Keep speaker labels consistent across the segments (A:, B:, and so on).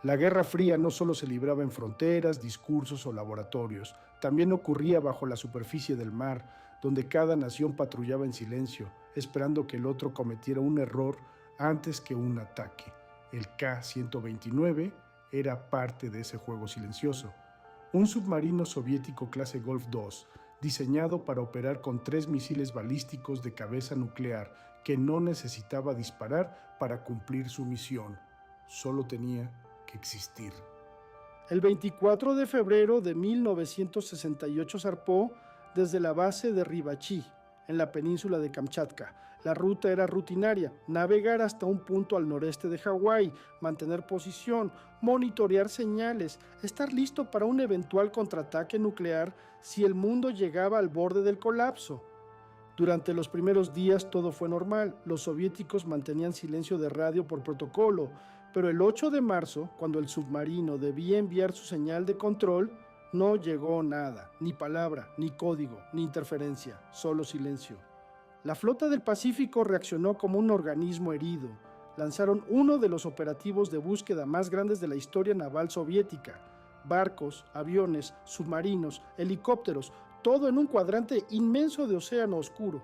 A: La Guerra Fría no solo se libraba en fronteras, discursos o laboratorios, también ocurría bajo la superficie del mar, donde cada nación patrullaba en silencio, esperando que el otro cometiera un error antes que un ataque. El K-129 era parte de ese juego silencioso. Un submarino soviético clase Golf II, diseñado para operar con 3 misiles balísticos de cabeza nuclear que no necesitaba disparar para cumplir su misión. Solo tenía que existir.
B: El 24 de febrero de 1968 zarpó desde la base de Rivachí, en la península de Kamchatka. La ruta era rutinaria: navegar hasta un punto al noreste de Hawái, mantener posición, monitorear señales, estar listo para un eventual contraataque nuclear si el mundo llegaba al borde del colapso. Durante los primeros días todo fue normal. Los soviéticos mantenían silencio de radio por protocolo, pero el 8 de marzo, cuando el submarino debía enviar su señal de control, no llegó nada, ni palabra, ni código, ni interferencia, solo silencio. La flota del Pacífico reaccionó como un organismo herido. Lanzaron uno de los operativos de búsqueda más grandes de la historia naval soviética. Barcos, aviones, submarinos, helicópteros, todo en un cuadrante inmenso de océano oscuro.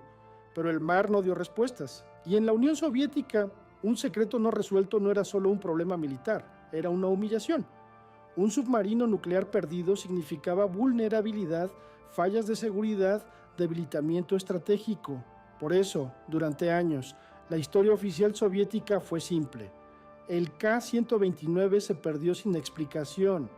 B: Pero el mar no dio respuestas. Y en la Unión Soviética, un secreto no resuelto no era solo un problema militar, era una humillación. Un submarino nuclear perdido significaba vulnerabilidad, fallas de seguridad, debilitamiento estratégico. Por eso, durante años, la historia oficial soviética fue simple. El K-129 se perdió sin explicación,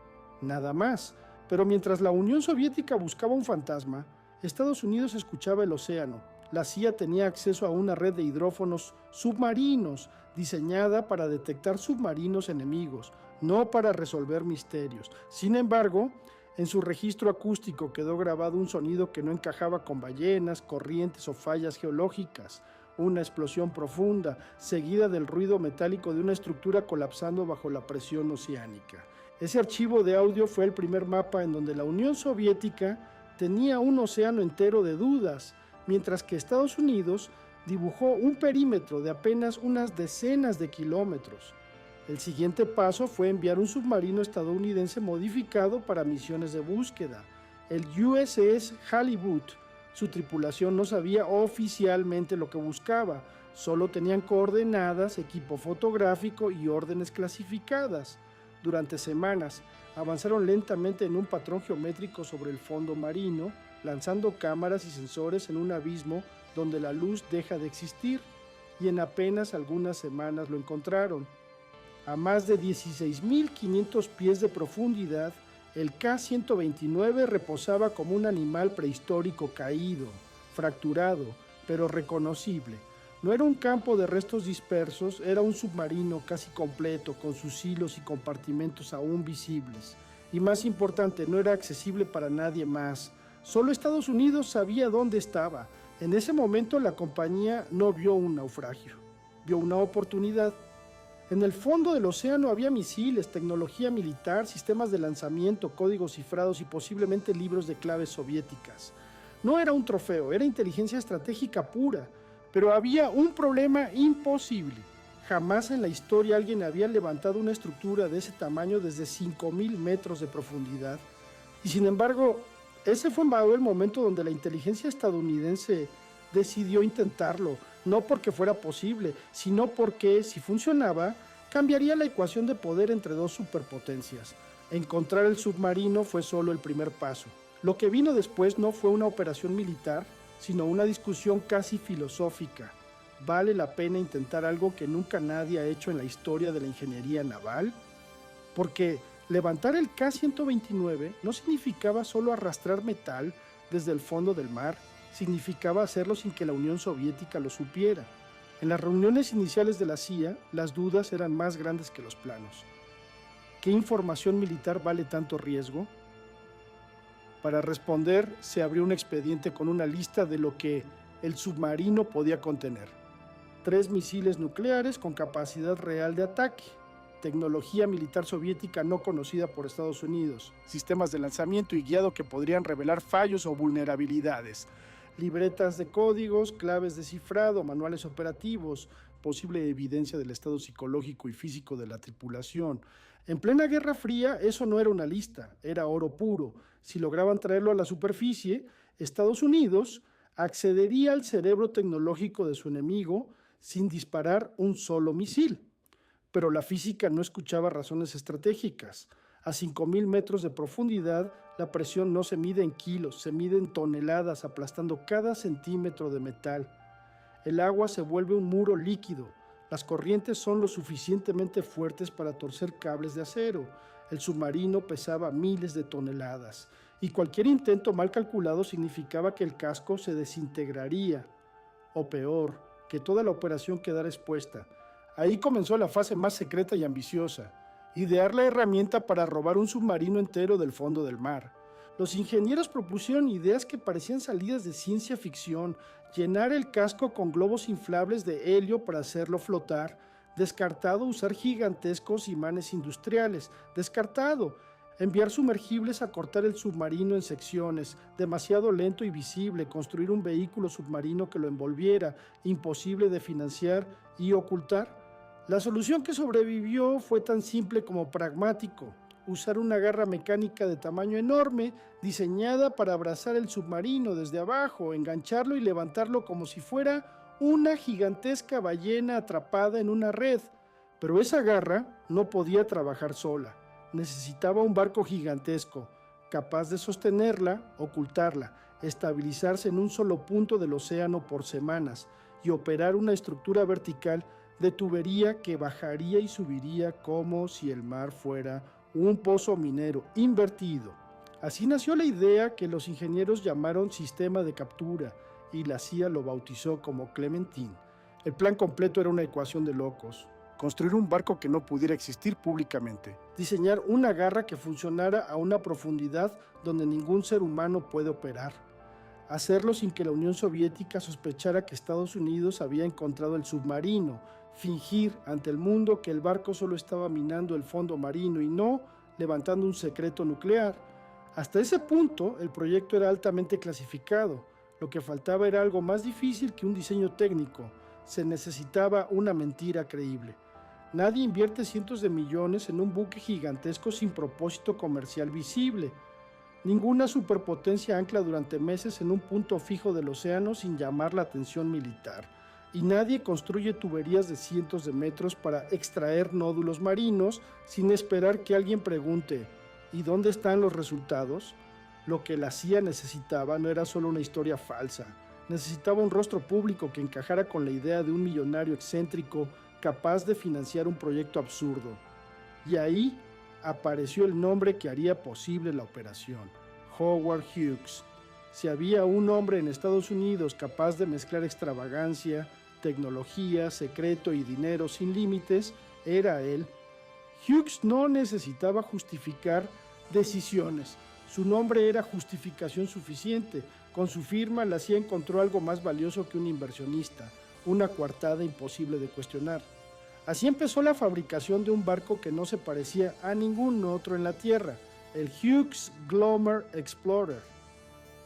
B: nada más. Pero mientras la Unión Soviética buscaba un fantasma, Estados Unidos escuchaba el océano. La CIA tenía acceso a una red de hidrófonos submarinos diseñada para detectar submarinos enemigos, no para resolver misterios. Sin embargo, en su registro acústico quedó grabado un sonido que no encajaba con ballenas, corrientes o fallas geológicas. Una explosión profunda, seguida del ruido metálico de una estructura colapsando bajo la presión oceánica. Ese archivo de audio fue el primer mapa en donde la Unión Soviética tenía un océano entero de dudas, mientras que Estados Unidos dibujó un perímetro de apenas unas decenas de kilómetros. El siguiente paso fue enviar un submarino estadounidense modificado para misiones de búsqueda, el USS Halibut. Su tripulación no sabía oficialmente lo que buscaba, solo tenían coordenadas, equipo fotográfico y órdenes clasificadas. Durante semanas, avanzaron lentamente en un patrón geométrico sobre el fondo marino, lanzando cámaras y sensores en un abismo donde la luz deja de existir, y en apenas algunas semanas lo encontraron. A más de 16.500 pies de profundidad, el K-129 reposaba como un animal prehistórico caído, fracturado, pero reconocible. No era un campo de restos dispersos, era un submarino casi completo, con sus hilos y compartimentos aún visibles. Y más importante, no era accesible para nadie más. Solo Estados Unidos sabía dónde estaba. En ese momento la compañía no vio un naufragio, vio una oportunidad. En el fondo del océano había misiles, tecnología militar, sistemas de lanzamiento, códigos cifrados y posiblemente libros de claves soviéticas. No era un trofeo, era inteligencia estratégica pura. Pero había un problema imposible. Jamás en la historia alguien había levantado una estructura de ese tamaño desde 5.000 metros de profundidad. Y sin embargo, ese fue el momento donde la inteligencia estadounidense decidió intentarlo, no porque fuera posible, sino porque, si funcionaba, cambiaría la ecuación de poder entre dos superpotencias. Encontrar el submarino fue solo el primer paso. Lo que vino después no fue una operación militar, sino una discusión casi filosófica. ¿Vale la pena intentar algo que nunca nadie ha hecho en la historia de la ingeniería naval? Porque levantar el K-129 no significaba solo arrastrar metal desde el fondo del mar, significaba hacerlo sin que la Unión Soviética lo supiera. En las reuniones iniciales de la CIA, las dudas eran más grandes que los planos. ¿Qué información militar vale tanto riesgo? Para responder, se abrió un expediente con una lista de lo que el submarino podía contener. 3 misiles nucleares con capacidad real de ataque, tecnología militar soviética no conocida por Estados Unidos, sistemas de lanzamiento y guiado que podrían revelar fallos o vulnerabilidades, libretas de códigos, claves de cifrado, manuales operativos, posible evidencia del estado psicológico y físico de la tripulación. En plena Guerra Fría, eso no era una lista, era oro puro. Si lograban traerlo a la superficie, Estados Unidos accedería al cerebro tecnológico de su enemigo sin disparar un solo misil. Pero la física no escuchaba razones estratégicas. A 5,000 metros de profundidad, la presión no se mide en kilos, se mide en toneladas, aplastando cada centímetro de metal. El agua se vuelve un muro líquido. Las corrientes son lo suficientemente fuertes para torcer cables de acero. El submarino pesaba miles de toneladas, y cualquier intento mal calculado significaba que el casco se desintegraría. O peor, que toda la operación quedara expuesta. Ahí comenzó la fase más secreta y ambiciosa: idear la herramienta para robar un submarino entero del fondo del mar. Los ingenieros propusieron ideas que parecían salidas de ciencia ficción: llenar el casco con globos inflables de helio para hacerlo flotar, descartado usar gigantescos imanes industriales, descartado enviar sumergibles a cortar el submarino en secciones, demasiado lento y visible, construir un vehículo submarino que lo envolviera, imposible de financiar y ocultar. La solución que sobrevivió fue tan simple como pragmático: usar una garra mecánica de tamaño enorme, diseñada para abrazar el submarino desde abajo, engancharlo y levantarlo como si fuera una gigantesca ballena atrapada en una red. Pero esa garra no podía trabajar sola. Necesitaba un barco gigantesco, capaz de sostenerla, ocultarla, estabilizarse en un solo punto del océano por semanas y operar una estructura vertical de tubería que bajaría y subiría como si el mar fuera un pozo minero invertido. Así nació la idea que los ingenieros llamaron sistema de captura, y la CIA lo bautizó como Clementine. El plan completo era una ecuación de locos: construir un barco que no pudiera existir públicamente, diseñar una garra que funcionara a una profundidad donde ningún ser humano puede operar, hacerlo sin que la Unión Soviética sospechara que Estados Unidos había encontrado el submarino, fingir ante el mundo que el barco solo estaba minando el fondo marino y no levantando un secreto nuclear. Hasta ese punto, el proyecto era altamente clasificado. Lo que faltaba era algo más difícil que un diseño técnico: se necesitaba una mentira creíble. Nadie invierte cientos de millones en un buque gigantesco sin propósito comercial visible. Ninguna superpotencia ancla durante meses en un punto fijo del océano sin llamar la atención militar. Y nadie construye tuberías de cientos de metros para extraer nódulos marinos sin esperar que alguien pregunte: ¿y dónde están los resultados? Lo que la CIA necesitaba no era solo una historia falsa. Necesitaba un rostro público que encajara con la idea de un millonario excéntrico capaz de financiar un proyecto absurdo. Y ahí apareció el nombre que haría posible la operación: Howard Hughes. Si había un hombre en Estados Unidos capaz de mezclar extravagancia, tecnología, secreto y dinero sin límites, era él. Hughes no necesitaba justificar decisiones. Su nombre era justificación suficiente. Con su firma, la CIA encontró algo más valioso que un inversionista: una coartada imposible de cuestionar. Así empezó la fabricación de un barco que no se parecía a ningún otro en la Tierra: el Hughes Glomar Explorer.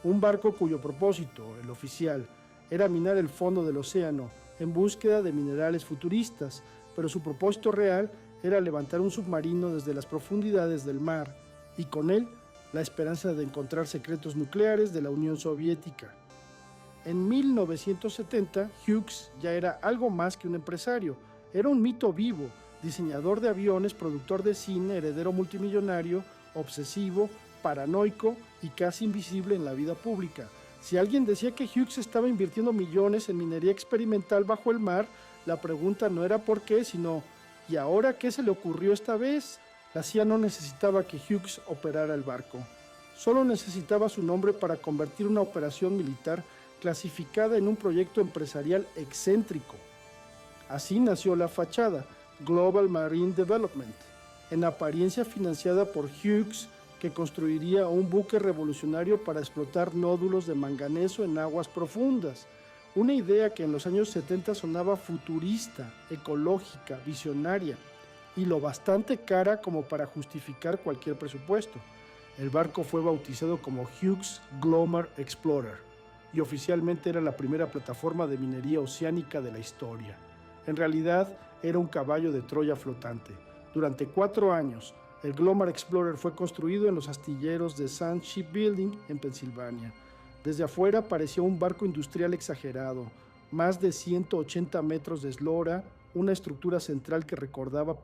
B: Un barco cuyo propósito, el oficial, era minar el fondo del océano en búsqueda de minerales futuristas, pero su propósito real era levantar un submarino desde las profundidades del mar, y con él la esperanza de encontrar secretos nucleares de la Unión Soviética. En 1970, Hughes ya era algo más que un empresario. Era un mito vivo: diseñador de aviones, productor de cine, heredero multimillonario, obsesivo, paranoico y casi invisible en la vida pública. Si alguien decía que Hughes estaba invirtiendo millones en minería experimental bajo el mar, la pregunta no era por qué, sino ¿y ahora qué se le ocurrió esta vez? La CIA no necesitaba que Hughes operara el barco. Solo necesitaba su nombre para convertir una operación militar clasificada en un proyecto empresarial excéntrico. Así nació la fachada, Global Marine Development, en apariencia financiada por Hughes, que construiría un buque revolucionario para explotar nódulos de manganeso en aguas profundas. Una idea que en los años 70 sonaba futurista, ecológica, visionaria, y lo bastante cara como para justificar cualquier presupuesto. El barco fue bautizado como Hughes Glomar Explorer y oficialmente era la primera plataforma de minería oceánica de la historia. En realidad, era un caballo de Troya flotante. Durante 4 años, el Glomar Explorer fue construido en los astilleros de Sand Shipbuilding en Pensilvania. Desde afuera parecía un barco industrial exagerado, más de 180 metros de eslora, una estructura central que recordaba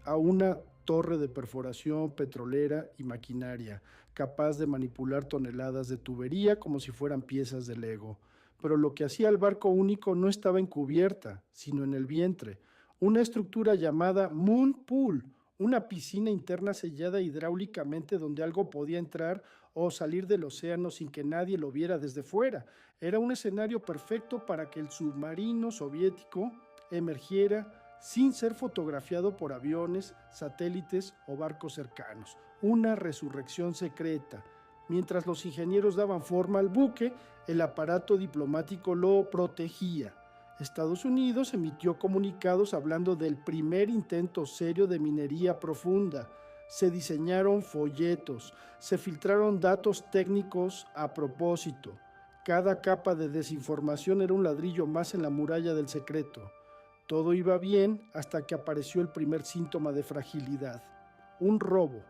B: a una torre de perforación petrolera y maquinaria, capaz de manipular toneladas de tubería como si fueran piezas de Lego. Pero lo que hacía el barco único no estaba en cubierta, sino en el vientre, una estructura llamada Moon Pool, una piscina interna sellada hidráulicamente donde algo podía entrar o salir del océano sin que nadie lo viera desde fuera. Era un escenario perfecto para que el submarino soviético emergiera sin ser fotografiado por aviones, satélites o barcos cercanos. Una resurrección secreta. Mientras los ingenieros daban forma al buque, el aparato diplomático lo protegía. Estados Unidos emitió comunicados hablando del primer intento serio de minería profunda. Se diseñaron folletos, se filtraron datos técnicos a propósito. Cada capa de desinformación era un ladrillo más en la muralla del secreto. Todo iba bien hasta que apareció el primer síntoma de fragilidad: un robo.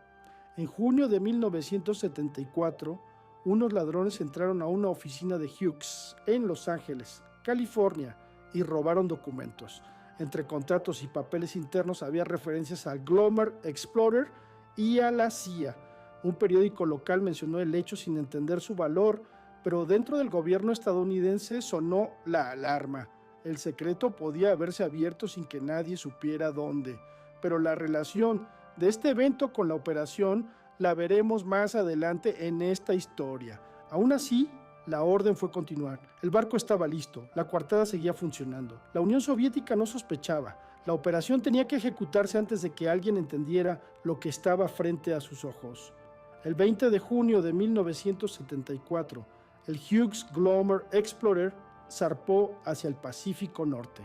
B: En junio de 1974, unos ladrones entraron a una oficina de Hughes en Los Ángeles, California, y robaron documentos. Entre contratos y papeles internos había referencias al Glomar Explorer y a la CIA. Un periódico local mencionó el hecho sin entender su valor, pero dentro del gobierno estadounidense sonó la alarma. El secreto podía haberse abierto sin que nadie supiera dónde, pero la relación de este evento con la operación la veremos más adelante en esta historia. Aún así, la orden fue continuar. El barco estaba listo, la coartada seguía funcionando. La Unión Soviética no sospechaba. La operación tenía que ejecutarse antes de que alguien entendiera lo que estaba frente a sus ojos. El 20 de junio de 1974, el Hughes Glomar Explorer zarpó hacia el Pacífico Norte.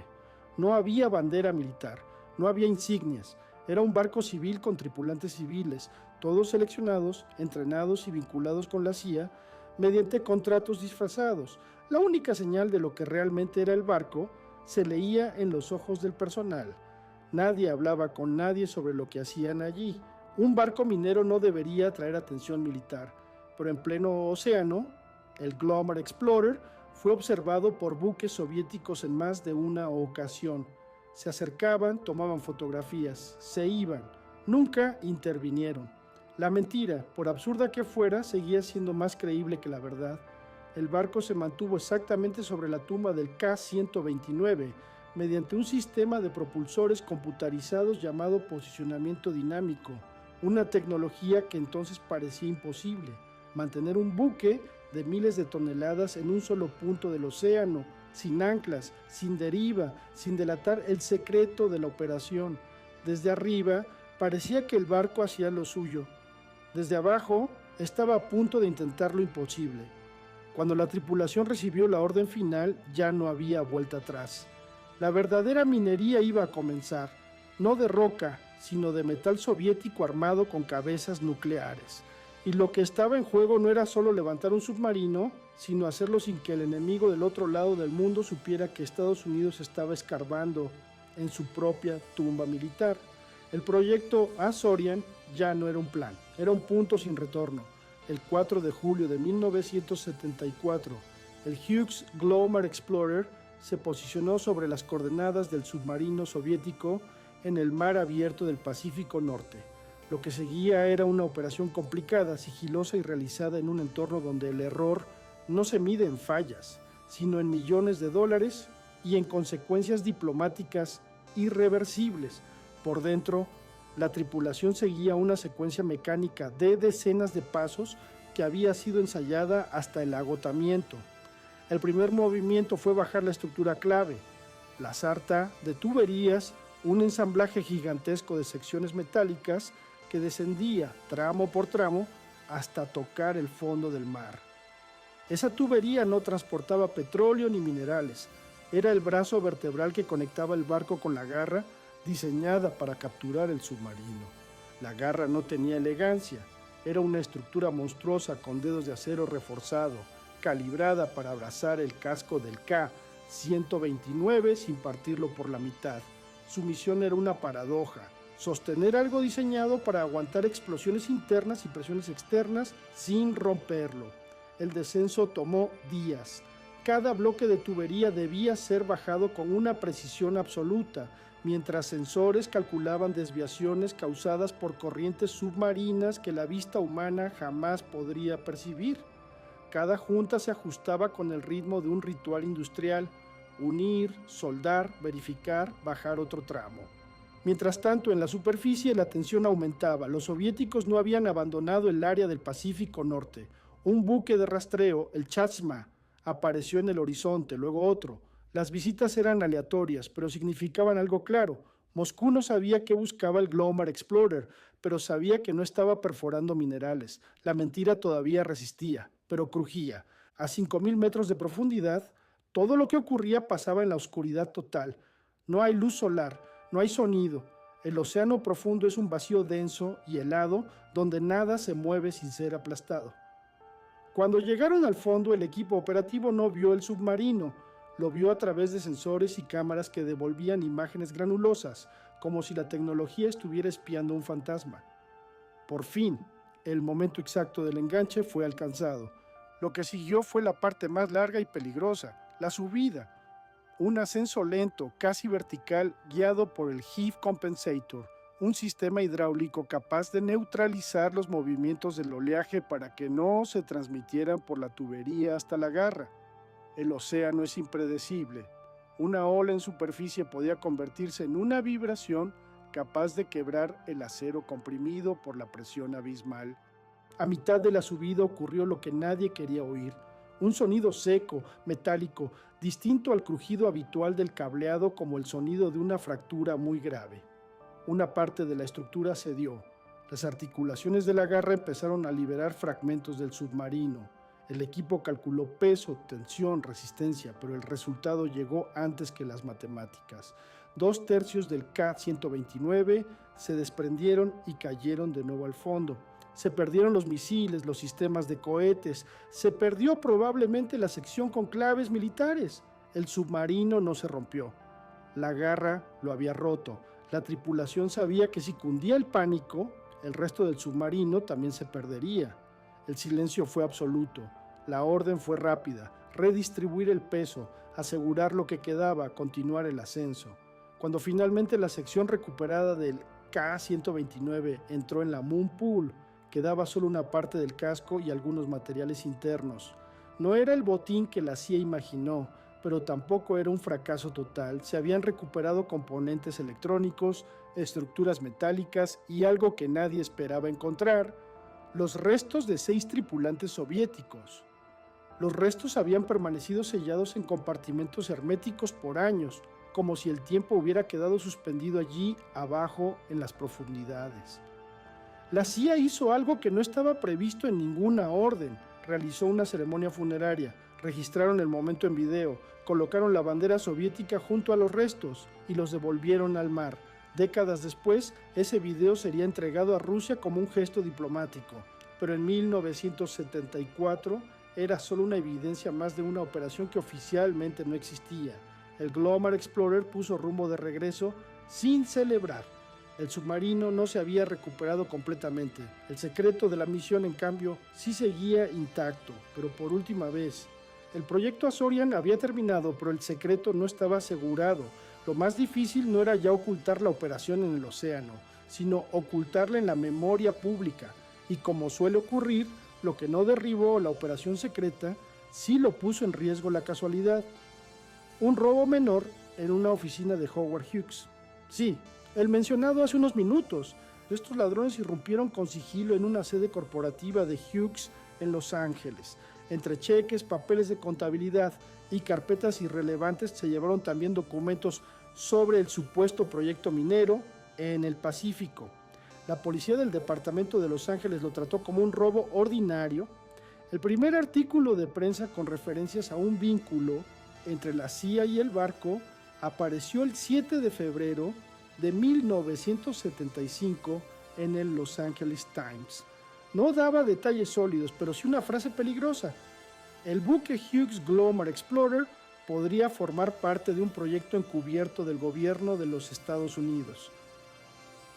B: No había bandera militar, no había insignias. Era un barco civil con tripulantes civiles, todos seleccionados, entrenados y vinculados con la CIA mediante contratos disfrazados. La única señal de lo que realmente era el barco se leía en los ojos del personal. Nadie hablaba con nadie sobre lo que hacían allí. Un barco minero no debería atraer atención militar, pero en pleno océano, el Glomar Explorer fue observado por buques soviéticos en más de una ocasión. Se acercaban, tomaban fotografías, se iban, nunca intervinieron. La mentira, por absurda que fuera, seguía siendo más creíble que la verdad. El barco se mantuvo exactamente sobre la tumba del K-129 mediante un sistema de propulsores computarizados llamado posicionamiento dinámico, una tecnología que entonces parecía imposible. Mantener un buque de miles de toneladas en un solo punto del océano, sin anclas, sin deriva, sin delatar el secreto de la operación. Desde arriba parecía que el barco hacía lo suyo. Desde abajo estaba a punto de intentar lo imposible. Cuando la tripulación recibió la orden final, ya no había vuelta atrás. La verdadera minería iba a comenzar, no de roca, sino de metal soviético armado con cabezas nucleares. Y lo que estaba en juego no era solo levantar un submarino, sino hacerlo sin que el enemigo del otro lado del mundo supiera que Estados Unidos estaba escarbando en su propia tumba militar. El proyecto Azorian ya no era un plan, era un punto sin retorno. El 4 de julio de 1974, el Hughes Glomar Explorer se posicionó sobre las coordenadas del submarino soviético en el mar abierto del Pacífico Norte. Lo que seguía era una operación complicada, sigilosa y realizada en un entorno donde el error no se mide en fallas, sino en millones de dólares y en consecuencias diplomáticas irreversibles. Por dentro, la tripulación seguía una secuencia mecánica de decenas de pasos que había sido ensayada hasta el agotamiento. El primer movimiento fue bajar la estructura clave, la sarta de tuberías, un ensamblaje gigantesco de secciones metálicas que descendía tramo por tramo hasta tocar el fondo del mar. Esa tubería no transportaba petróleo ni minerales, era el brazo vertebral que conectaba el barco con la garra diseñada para capturar el submarino. La garra no tenía elegancia, era una estructura monstruosa con dedos de acero reforzado, calibrada para abrazar el casco del K, K-129 sin partirlo por la mitad. Su misión era una paradoja: sostener algo diseñado para aguantar explosiones internas y presiones externas sin romperlo. El descenso tomó días. Cada bloque de tubería debía ser bajado con una precisión absoluta, mientras sensores calculaban desviaciones causadas por corrientes submarinas que la vista humana jamás podría percibir. Cada junta se ajustaba con el ritmo de un ritual industrial: unir, soldar, verificar, bajar otro tramo. Mientras tanto, en la superficie la tensión aumentaba. Los soviéticos no habían abandonado el área del Pacífico Norte. Un buque de rastreo, el Chazma, apareció en el horizonte, luego otro. Las visitas eran aleatorias, pero significaban algo claro. Moscú no sabía qué buscaba el Glomar Explorer, pero sabía que no estaba perforando minerales. La mentira todavía resistía, pero crujía. A 5,000 metros de profundidad, todo lo que ocurría pasaba en la oscuridad total. No hay luz solar, no hay sonido. El océano profundo es un vacío denso y helado donde nada se mueve sin ser aplastado. Cuando llegaron al fondo, el equipo operativo no vio el submarino. Lo vio a través de sensores y cámaras que devolvían imágenes granulosas, como si la tecnología estuviera espiando un fantasma. Por fin, el momento exacto del enganche fue alcanzado. Lo que siguió fue la parte más larga y peligrosa, la subida. Un ascenso lento, casi vertical, guiado por el Heave Compensator, un sistema hidráulico capaz de neutralizar los movimientos del oleaje para que no se transmitieran por la tubería hasta la garra. El océano es impredecible. Una ola en superficie podía convertirse en una vibración capaz de quebrar el acero comprimido por la presión abismal. A mitad de la subida ocurrió lo que nadie quería oír: un sonido seco, metálico, distinto al crujido habitual del cableado, como el sonido de una fractura muy grave. Una parte de la estructura cedió. Las articulaciones de la garra empezaron a liberar fragmentos del submarino. El equipo calculó peso, tensión, resistencia, pero el resultado llegó antes que las matemáticas. 2/3 del K-129 se desprendieron y cayeron de nuevo al fondo. Se perdieron los misiles, los sistemas de cohetes, se perdió probablemente la sección con claves militares. El submarino no se rompió. La garra lo había roto. La tripulación sabía que si cundía el pánico, el resto del submarino también se perdería. El silencio fue absoluto. La orden fue rápida: redistribuir el peso, asegurar lo que quedaba, continuar el ascenso. Cuando finalmente la sección recuperada del K-129 entró en la Moon Pool, quedaba solo una parte del casco y algunos materiales internos. No era el botín que la CIA imaginó, pero tampoco era un fracaso total. Se habían recuperado componentes electrónicos, estructuras metálicas y algo que nadie esperaba encontrar: los restos de 6 tripulantes soviéticos. Los restos habían permanecido sellados en compartimentos herméticos por años, como si el tiempo hubiera quedado suspendido allí abajo en las profundidades. La CIA hizo algo que no estaba previsto en ninguna orden. Realizó una ceremonia funeraria, registraron el momento en video, colocaron la bandera soviética junto a los restos y los devolvieron al mar. Décadas después, ese video sería entregado a Rusia como un gesto diplomático, pero en 1974 era solo una evidencia más de una operación que oficialmente no existía. El Glomar Explorer puso rumbo de regreso sin celebrar. El submarino no se había recuperado completamente. El secreto de la misión, en cambio, sí seguía intacto, pero por última vez. El proyecto Azorian había terminado, pero el secreto no estaba asegurado. Lo más difícil no era ya ocultar la operación en el océano, sino ocultarla en la memoria pública. Y como suele ocurrir, lo que no derribó la operación secreta, sí lo puso en riesgo la casualidad. Un robo menor en una oficina de Howard Hughes. Sí, el mencionado hace unos minutos. Estos ladrones irrumpieron con sigilo en una sede corporativa de Hughes en Los Ángeles. Entre cheques, papeles de contabilidad y carpetas irrelevantes se llevaron también documentos sobre el supuesto proyecto minero en el Pacífico. La policía del departamento de Los Ángeles lo trató como un robo ordinario. El primer artículo de prensa con referencias a un vínculo entre la CIA y el barco apareció el 7 de febrero de 1975 en el Los Angeles Times. No daba detalles sólidos, pero sí una frase peligrosa: el buque Hughes Glomar Explorer podría formar parte de un proyecto encubierto del gobierno de los Estados Unidos.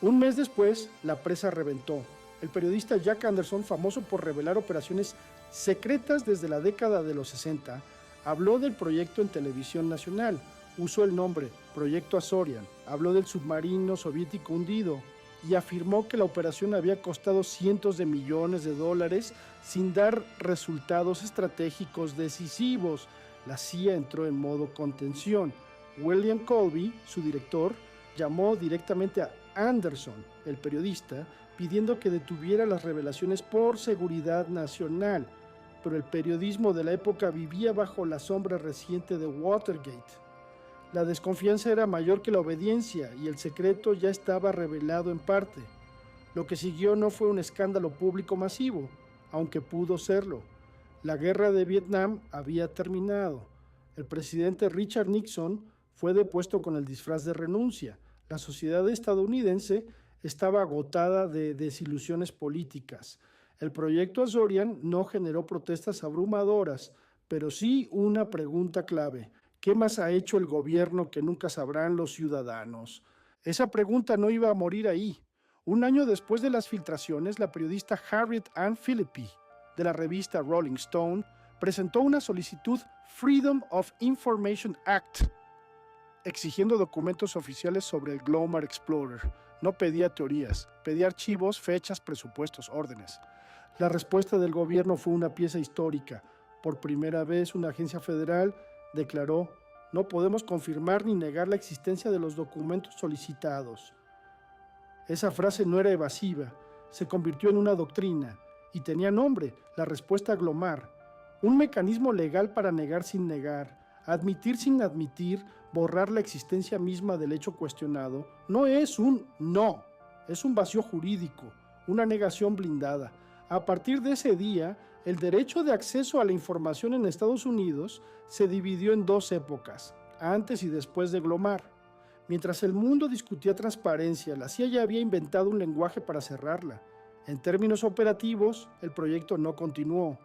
B: Un mes después, la presa reventó. El periodista Jack Anderson, famoso por revelar operaciones secretas desde la década de los 60, habló del proyecto en televisión nacional. Usó el nombre Proyecto Azorian, habló del submarino soviético hundido y afirmó que la operación había costado cientos de millones de dólares sin dar resultados estratégicos decisivos. La CIA entró en modo contención. William Colby, su director, llamó directamente a Anderson, el periodista, pidiendo que detuviera las revelaciones por seguridad nacional, pero el periodismo de la época vivía bajo la sombra reciente de Watergate. La desconfianza era mayor que la obediencia y el secreto ya estaba revelado en parte. Lo que siguió no fue un escándalo público masivo, aunque pudo serlo. La guerra de Vietnam había terminado. El presidente Richard Nixon fue depuesto con el disfraz de renuncia. La sociedad estadounidense estaba agotada de desilusiones políticas. El proyecto Azorian no generó protestas abrumadoras, pero sí una pregunta clave. ¿Qué más ha hecho el gobierno que nunca sabrán los ciudadanos? Esa pregunta no iba a morir ahí. Un año después de las filtraciones, la periodista Harriet Ann Philippi, de la revista Rolling Stone, presentó una solicitud Freedom of Information Act, exigiendo documentos oficiales sobre el Glomar Explorer. No pedía teorías, pedía archivos, fechas, presupuestos, órdenes. La respuesta del gobierno fue una pieza histórica. Por primera vez, una agencia federal declaró: no podemos confirmar ni negar la existencia de los documentos solicitados. Esa frase no era evasiva, se convirtió en una doctrina y tenía nombre: la respuesta Glomar, un mecanismo legal para negar sin negar, admitir sin admitir, borrar la existencia misma del hecho cuestionado. No es un no, es un vacío jurídico, una negación blindada. A partir de ese día, el derecho de acceso a la información en Estados Unidos se dividió en dos épocas, antes y después de Glomar. Mientras el mundo discutía transparencia, la CIA ya había inventado un lenguaje para cerrarla. En términos operativos, el proyecto no continuó.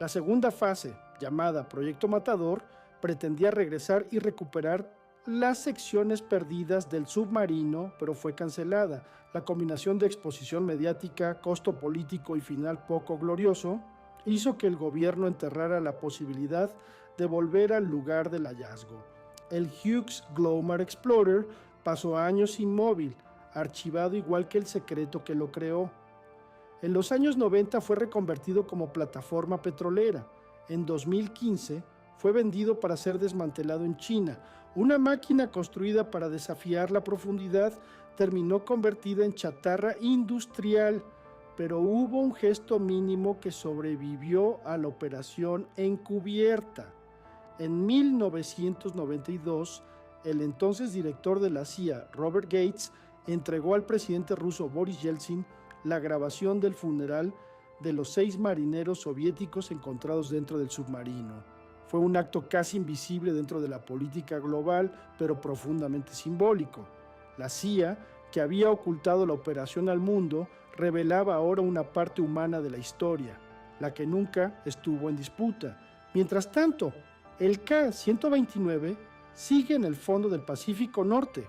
B: La segunda fase, llamada Proyecto Matador, pretendía regresar y recuperar las secciones perdidas del submarino, pero fue cancelada. La combinación de exposición mediática, costo político y final poco glorioso hizo que el gobierno enterrara la posibilidad de volver al lugar del hallazgo. El Hughes Glomar Explorer pasó años inmóvil, archivado igual que el secreto que lo creó. En los años 90 fue reconvertido como plataforma petrolera. En 2015 fue vendido para ser desmantelado en China. Una máquina construida para desafiar la profundidad terminó convertida en chatarra industrial, pero hubo un gesto mínimo que sobrevivió a la operación encubierta. En 1992, el entonces director de la CIA, Robert Gates, entregó al presidente ruso Boris Yeltsin la grabación del funeral de los 6 marineros soviéticos encontrados dentro del submarino. Fue un acto casi invisible dentro de la política global, pero profundamente simbólico. La CIA, que había ocultado la operación al mundo, revelaba ahora una parte humana de la historia, la que nunca estuvo en disputa. Mientras tanto, el K-129 sigue en el fondo del Pacífico Norte.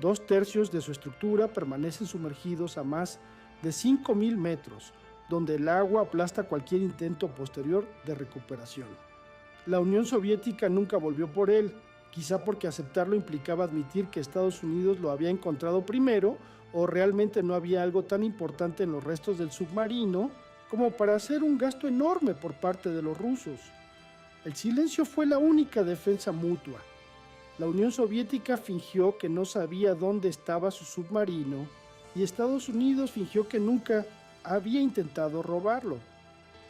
B: 2/3 de su estructura permanecen sumergidos a más de 5.000 metros, donde el agua aplasta cualquier intento posterior de recuperación. La Unión Soviética nunca volvió por él, quizá porque aceptarlo implicaba admitir que Estados Unidos lo había encontrado primero, o realmente no había algo tan importante en los restos del submarino como para hacer un gasto enorme por parte de los rusos. El silencio fue la única defensa mutua. La Unión Soviética fingió que no sabía dónde estaba su submarino y Estados Unidos fingió que nunca había intentado robarlo.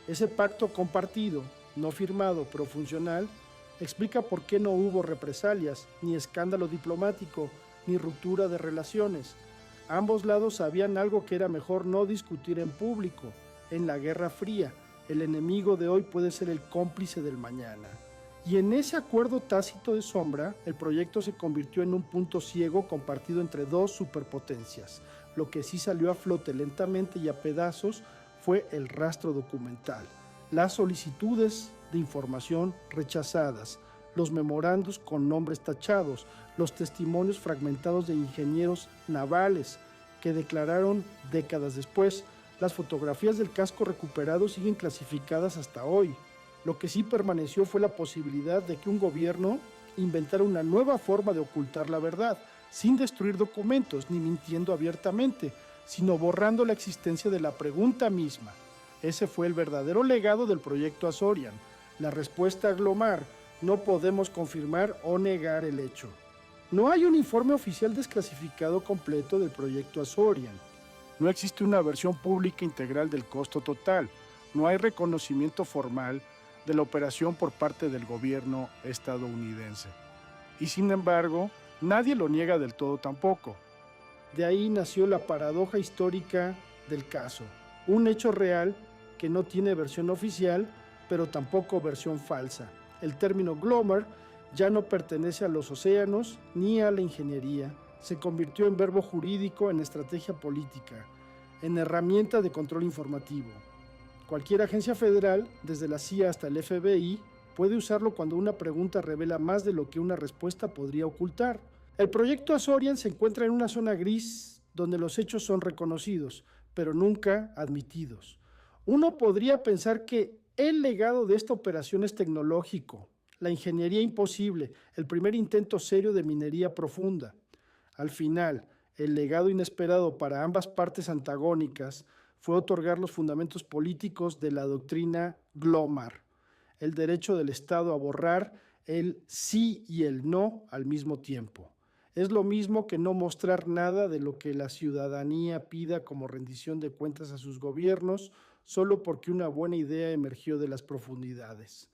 B: Ese pacto compartido, no firmado pero funcional, explica por qué no hubo represalias, ni escándalo diplomático, ni ruptura de relaciones. Ambos lados sabían algo que era mejor no discutir en público. En la Guerra Fría, el enemigo de hoy puede ser el cómplice del mañana. Y en ese acuerdo tácito de sombra, el proyecto se convirtió en un punto ciego compartido entre dos superpotencias. Lo que sí salió a flote lentamente y a pedazos fue el rastro documental, las solicitudes de información rechazadas, los memorandos con nombres tachados, los testimonios fragmentados de ingenieros navales que declararon décadas después. Las fotografías del casco recuperado siguen clasificadas hasta hoy. Lo que sí permaneció fue la posibilidad de que un gobierno inventara una nueva forma de ocultar la verdad, sin destruir documentos ni mintiendo abiertamente, sino borrando la existencia de la pregunta misma. Ese fue el verdadero legado del proyecto Azorian. La respuesta a Glomar: no podemos confirmar o negar el hecho. No hay un informe oficial desclasificado completo del proyecto Azorian.
A: No existe una versión pública integral del costo total. No hay reconocimiento formal de la operación por parte del gobierno estadounidense. Y sin embargo, nadie lo niega del todo tampoco.
B: De ahí nació la paradoja histórica del caso, un hecho real que no tiene versión oficial, pero tampoco versión falsa. El término Glomar ya no pertenece a los océanos ni a la ingeniería. Se convirtió en verbo jurídico, en estrategia política, en herramienta de control informativo. Cualquier agencia federal, desde la CIA hasta el FBI, puede usarlo cuando una pregunta revela más de lo que una respuesta podría ocultar. El proyecto Azorian se encuentra en una zona gris donde los hechos son reconocidos, pero nunca admitidos. Uno podría pensar que el legado de esta operación es tecnológico, la ingeniería imposible, el primer intento serio de minería profunda. Al final, el legado inesperado para ambas partes antagónicas fue otorgar los fundamentos políticos de la doctrina Glomar, el derecho del Estado a borrar el sí y el no al mismo tiempo. Es lo mismo que no mostrar nada de lo que la ciudadanía pida como rendición de cuentas a sus gobiernos, solo porque una buena idea emergió de las profundidades.